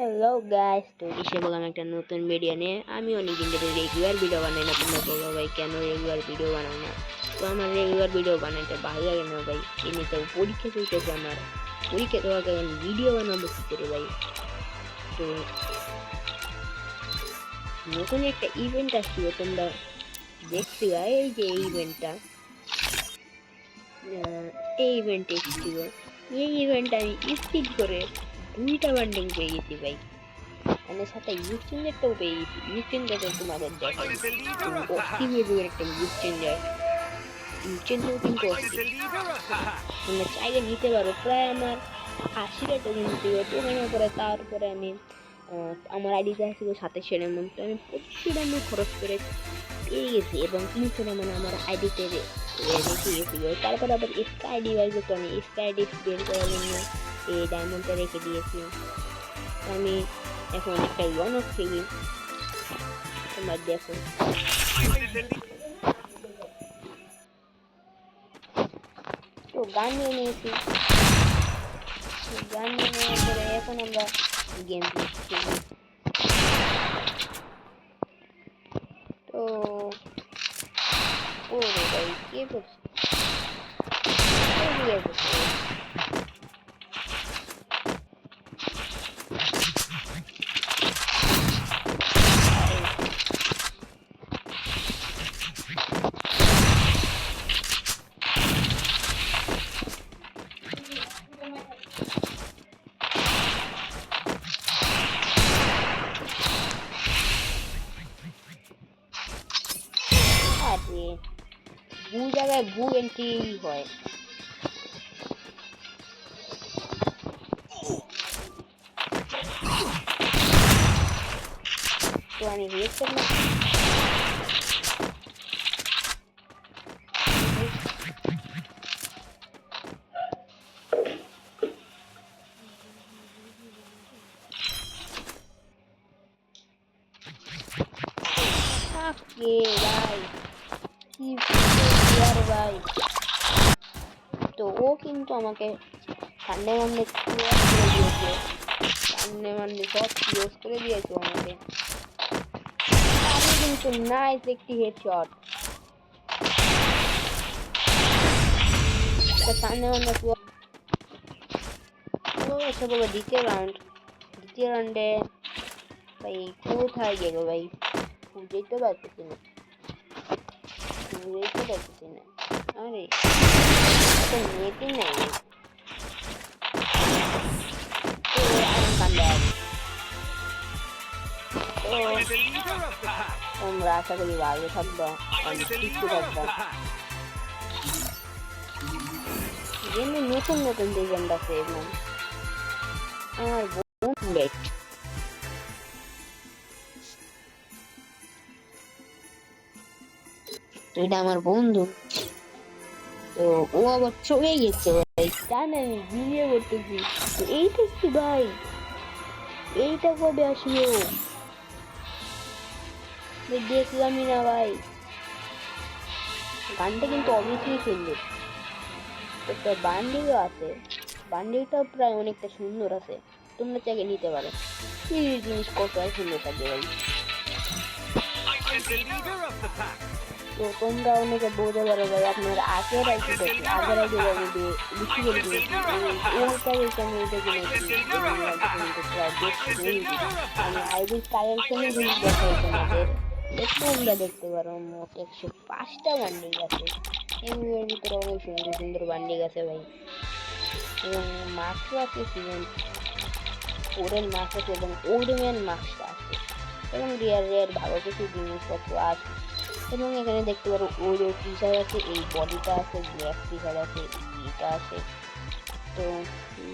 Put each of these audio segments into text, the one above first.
Hello guys, তো এসে বললাম একটা নতুন ভিডিও নিয়ে। আমি অনেকদিন ধরে রেগুলার ভিডিও বানাই না। তোমরা বলো ভাই কেন রেগুলার ভিডিও বানাও না? তো আমার রেগুলার ভিডিও বানাইতে ভালো লাগে না ভাই। এমনিতে পরীক্ষা চলতেছে আমার, পরীক্ষা দেওয়ার কারণে ভিডিও বানাবো কি করে ভাই? তো নতুন একটা ইভেন্ট আসছিল, তোমরা দেখছিলা? এই যে এই ইভেন্টটা, এই ইভেন্ট এসেছিল। এই ইভেন্ট আমি স্পিড করে 2টা বান্ডিং পেয়ে গেছি ভাই। মানে সাথে ইউজ চেঞ্জারটাও পেয়ে গেছি। ইউজ চেঞ্জারটা তোমাদের দেখাই, অস্থির একটা ইউজ চেঞ্জার। ইউজ চেঞ্জার কিন্তু অস্থির, তোমরা চাইলে নিতে পারো। প্রায় আমার 80টা টোকেন ছিল টোকেনের পরে। তারপরে আমি আমার আইডিতে ছিল 27 এমন, তো আমি 25 ডায়মন্ড খরচ করে পেয়ে গেছি এবং 300 ডায়মন্ড আমার আইডিতে রেখে গেছিল। তারপর আবার স্কাই ডিভাইসে, তো আমি স্কাই ডিভাইস বের করার জন্য এই ডায়মন্ডটা রেখে দিয়েছি। আমি এখন একটা ইয়নক খেলি, তোমরা দেখো। তো গান নিয়ে নিয়েছি, গান নিয়ে নেওয়ার পরে এখন আমরা গেম খেলি। তো ওরে ভাই কে করছে? আরে ভু জায়গায় ভু এন্ট্রি হয়। তো আমি রিয়েক্ট করলাম। কে ভাই কি প্লেয়ার ভাই! তো ও কিন্তু আমাকে সানডে মানডে ক্লিয়ার করে দিয়েছে, সানডে মানডে সব ক্লোজ করে দিয়েছে আমাকে। আমি কিন্তু নাইস একটি হেডশট। সানডে মানডে এসে বলো দ্বিতীয় রাউন্ডে ভাই কোথায় গেল ভাই? খুঁজেই তো পারতেছি না। আরে তো নেটই নাই। তোমরা আশা করি ভালো থাকবা, অনেক সুস্থ থাকবা। গেমে নতুন নতুন ডিজাইন আছে এবং আমার বেট তো এটা আমার বন্ধু। তো ও আবার চলে গেছে ভাই, জানে আমি বিয়ে করতেছি। তো এইটা কি ভাই? এইটা কবে আসলো দেখলামই না ভাই। গানটা কিন্তু অবশ্যই সুন্দর, একটা বান্ডিলও আছে। বান্ডিলটা প্রায় অনেকটা সুন্দর আছে, তোমরা চাইলে নিতে পারো। এই জিনিস কত আর সুন্দর থাকবে ভাই। তো তোমরা অনেকে বলতে পারো ভাই আপনার আগের আইডি দেখি, আগের আইডি বিক্রি করে দিয়েছি, ওটা আমি এটা কিনেছি। আমি আইডির কালেকশনে জিনিস দেখাই তোমাদের, তোমরা দেখতে পারো। মোট 105টা বান্ডিল আছে, এগুলোর ভিতরে অনেক সুন্দর সুন্দর বান্ডিল আছে ভাই। এবং মাস্কও আছে, সিজন 4-এর মাস্ক আছে এবং ওল্ডম্যান মাস্কটা আছে এবং রেয়ার ভালো কিছু জিনিসপত্র আছে। এবং এখানে দেখতে পারো ওরও টি শার্ট আছে, এই বডিটা আছে, ব্ল্যাক টি শার্ট আছে, এটা আছে। তো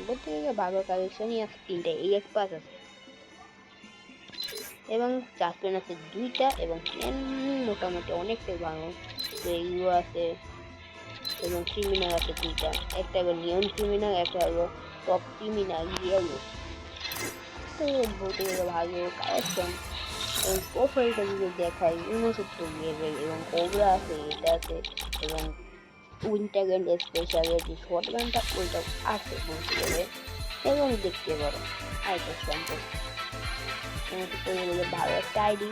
বলতে গেলে ভালো কালেকশনই আছে। 3টা এই পাস আছে এবং চারপেন আছে 2টা এবং পেন মোটামুটি অনেকটাই ভালো। তো এইগুলো আছে এবং ক্রিমিনাল আছে 2টা, একটা হলো নিয়ন ক্রিমিনাল, একটা হলো টপ ক্রিমিনাল ইয়েলো। তো বলতে গেলে ভালো কালেকশন। এবং প্রোফাইলটা যদি দেখাই 69 লেভেল এবং কোবরা আছে, এটা আছে এবং উইন্টার স্পেশাল যে শর্ট গানটা ওইটাও আছে বলতে গেলে। এবং দেখতে পারো আইটেম সম্পর্কে তোমাদের ভালো একটা আইডি।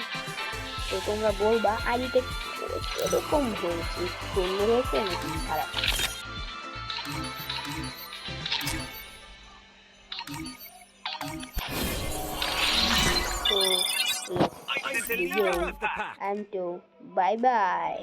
তো তোমরা বলবা আইডিটা এরকম হয়েছে, সুন্দর হয়েছে নাকি খারাপ। So let's go and bye bye.